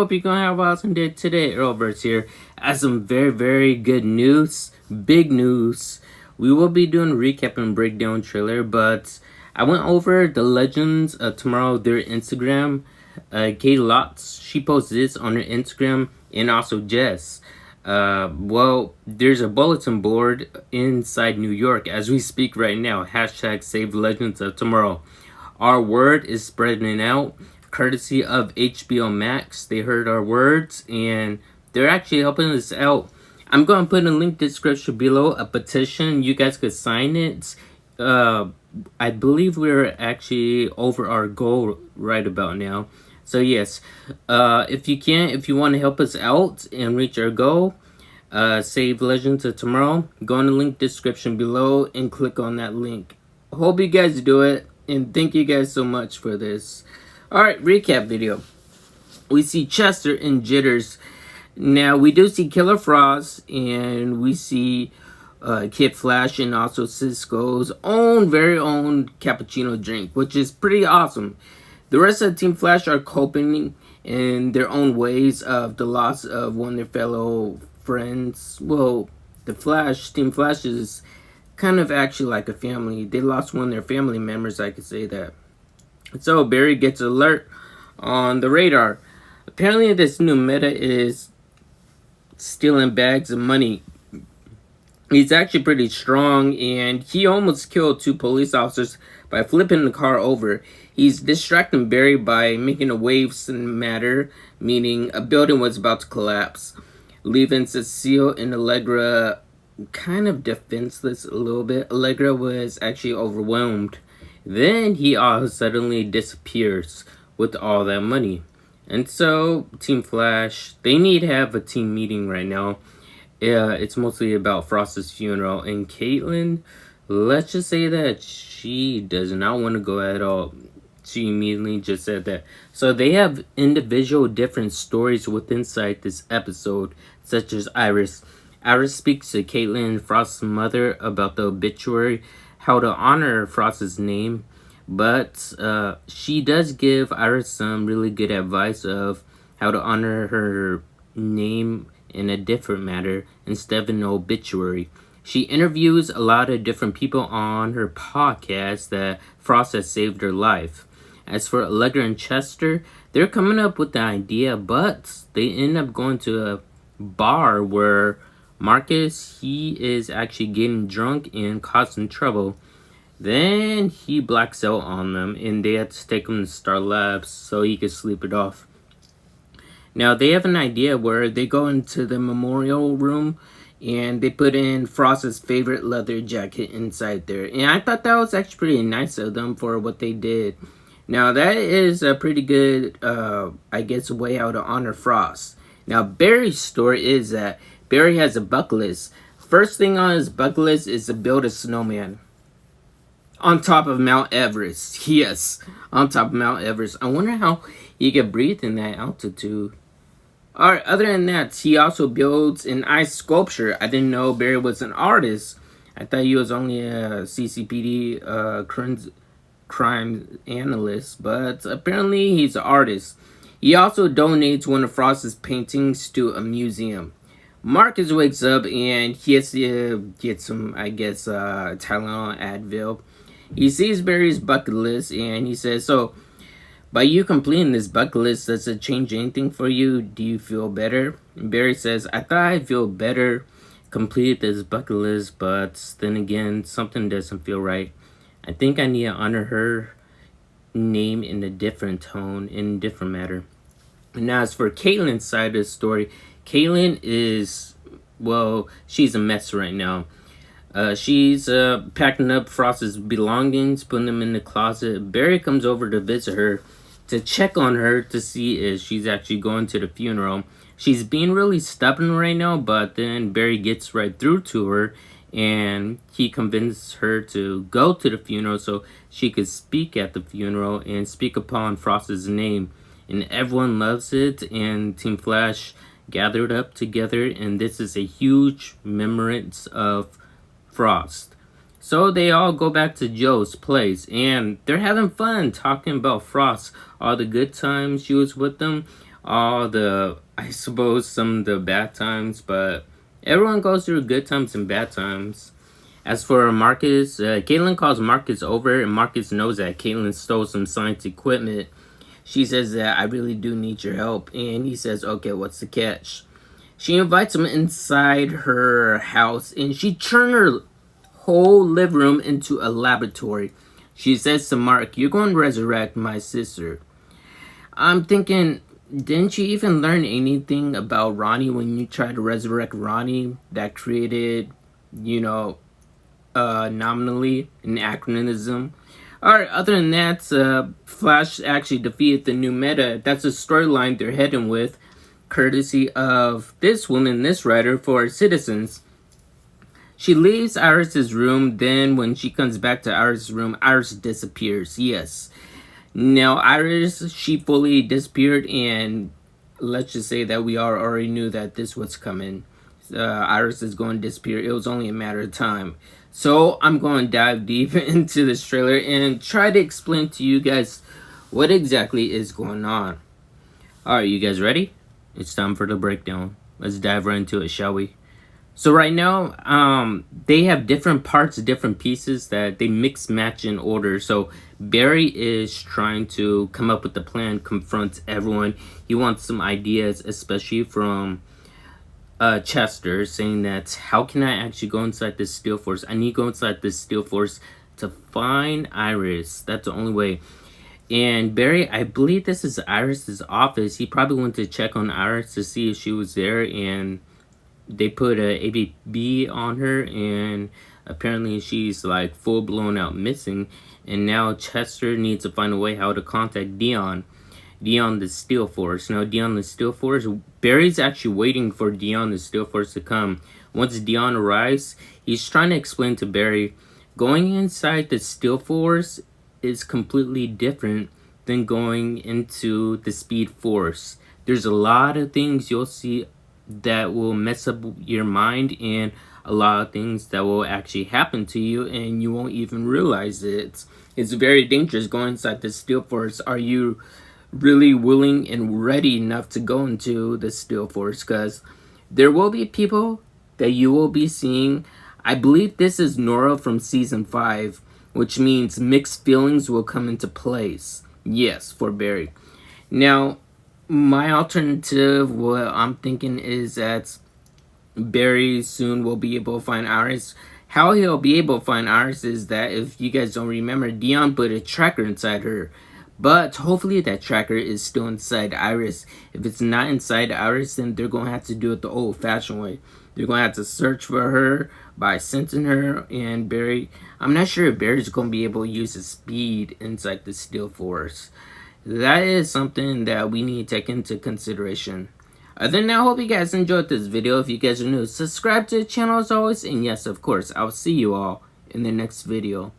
Hope you're gonna have an awesome day today. Arrowverse here. As some very good news, big news. We will be doing a recap and breakdown trailer, but I went over the Legends of Tomorrow, their Instagram. Kate Lotz, she posted this on her Instagram, and also Jess. Well, there's a bulletin board inside New York as we speak right now. Hashtag Save Legends of Tomorrow. Our word is spreading out, courtesy of HBO Max. They heard our words and they're actually helping us out. I'm going to put a link description below, a petition. You guys could sign it. I believe we're actually over our goal right about now. So yes, if you want to help us out and reach our goal, Save Legends of Tomorrow, go in the link description below and click on that link. Hope you guys do it, and thank you guys so much for this. Alright, recap video. We see Chester and Jitters. Now, we do see Killer Frost, and we see Kid Flash, and also Cisco's very own cappuccino drink, which is pretty awesome. The rest of Team Flash are coping in their own ways of the loss of one of their fellow friends. Well, Team Flash is kind of actually like a family. They lost one of their family members, I could say that. So Barry gets alert on the radar. Apparently this new meta is stealing bags of money. He's actually pretty strong, and he almost killed 2 police officers by flipping the car over. He's distracting Barry by making a waves matter, meaning a building was about to collapse, leaving Cecile and Allegra kind of defenseless a little bit. Allegra was actually overwhelmed. Then he suddenly disappears with all that money. And so, Team Flash, they need to have a team meeting right now. It's mostly about Frost's funeral. And Caitlin, let's just say that she does not want to go at all. She immediately just said that. So they have individual different stories within this episode, such as Iris. Iris speaks to Caitlin, Frost's mother, about the obituary, how to honor Frost's name, but she does give Iris some really good advice of how to honor her name in a different matter instead of an obituary. She interviews a lot of different people on her podcast that Frost has saved her life. As for Allegra and Chester, they're coming up with the idea, but they end up going to a bar where Marcus, he is actually getting drunk and causing trouble. Then he blacks out on them, and they have to take him to Star Labs so he can sleep it off. Now, they have an idea where they go into the memorial room, and they put in Frost's favorite leather jacket inside there. And I thought that was actually pretty nice of them for what they did. Now, that is a pretty good, I guess, way how to honor Frost. Now, Barry's story is that Barry has a bucket list. First thing on his bucket list is to build a snowman on top of Mount Everest. Yes, on top of Mount Everest. I wonder how he could breathe in that altitude. Alright, other than that, he also builds an ice sculpture. I didn't know Barry was an artist. I thought he was only a CCPD crime analyst, but apparently he's an artist. He also donates one of Frost's paintings to a museum. Marcus wakes up and he has to get some, I guess, Tylenol, Advil. He sees Barry's bucket list and he says, so, by you completing this bucket list, does it change anything for you? Do you feel better? And Barry says, I thought I'd feel better, complete this bucket list, but then again, something doesn't feel right. I think I need to honor her name in a different tone, in a different matter. And now as for Caitlin's side of the story, Caitlin is, well, she's a mess right now. She's packing up Frost's belongings, putting them in the closet. Barry comes over to visit her, to check on her, to see if she's actually going to the funeral. She's being really stubborn right now, but then Barry gets right through to her, and he convinces her to go to the funeral so she could speak at the funeral and speak upon Frost's name. And everyone loves it, and Team Flash gathered up together, and this is a huge remembrance of Frost. So they all go back to Joe's place, and they're having fun talking about Frost, all the good times she was with them, all the, I suppose, some of the bad times, but everyone goes through good times and bad times. As for Marcus, Caitlyn calls Marcus over, and Marcus knows that Caitlyn stole some science equipment. She says that I really do need your help, and he says, okay, what's the catch? She invites him inside her house, and she turned her whole living room into a laboratory. She says to Mark, you're going to resurrect my sister. I'm thinking, didn't you even learn anything about Ronnie when you tried to resurrect Ronnie that created, nominally an acronym? Alright, other than that, Flash actually defeated the new meta. That's a storyline they're heading with, courtesy of this woman, this writer, for Citizens. She leaves Iris's room, then when she comes back to Iris' room, Iris disappears. Yes. Now, Iris, she fully disappeared, and let's just say that we already knew that this was coming. Iris is going to disappear. It was only a matter of time. So, I'm going to dive deep into this trailer and try to explain to you guys what exactly is going on. Alright, you guys ready? It's time for the breakdown. Let's dive right into it, shall we? So right now, they have different parts, different pieces that they mix, match in order. So Barry is trying to come up with the plan, confronts everyone. He wants some ideas, especially from Chester, saying that, how can I actually go inside this Steel Force? I need to go inside this Steel Force to find Iris. That's the only way. And Barry, I believe this is Iris's office. He probably went to check on Iris to see if she was there, and they put a ABB on her, and apparently she's like full blown out missing. And now Chester needs to find a way how to contact Dion the Steel Force. Now Dion the Steel Force, Barry's actually waiting for Dion the Steel Force to come. Once Dion arrives, he's trying to explain to Barry, going inside the Steel Force is completely different than going into the Speed Force. There's a lot of things you'll see that will mess up your mind, and a lot of things that will actually happen to you and you won't even realize it. It's very dangerous going inside the Steel Force. Are you really willing and ready enough to go into the Steel Force? Because there will be people that you will be seeing. I believe this is Nora from season 5, which means mixed feelings will come into place. Yes, for Barry. Now, my alternative, what I'm thinking is that Barry soon will be able to find Iris. How he'll be able to find Iris is that, if you guys don't remember, Dion put a tracker inside her. But hopefully that tracker is still inside Iris. If it's not inside Iris, then they're going to have to do it the old-fashioned way. They're going to have to search for her by sensing her, and Barry, I'm not sure if Barry's going to be able to use his speed inside the Steel Force. That is something that we need to take into consideration. Other than that, I hope you guys enjoyed this video. If you guys are new, subscribe to the channel as always. And yes, of course, I'll see you all in the next video.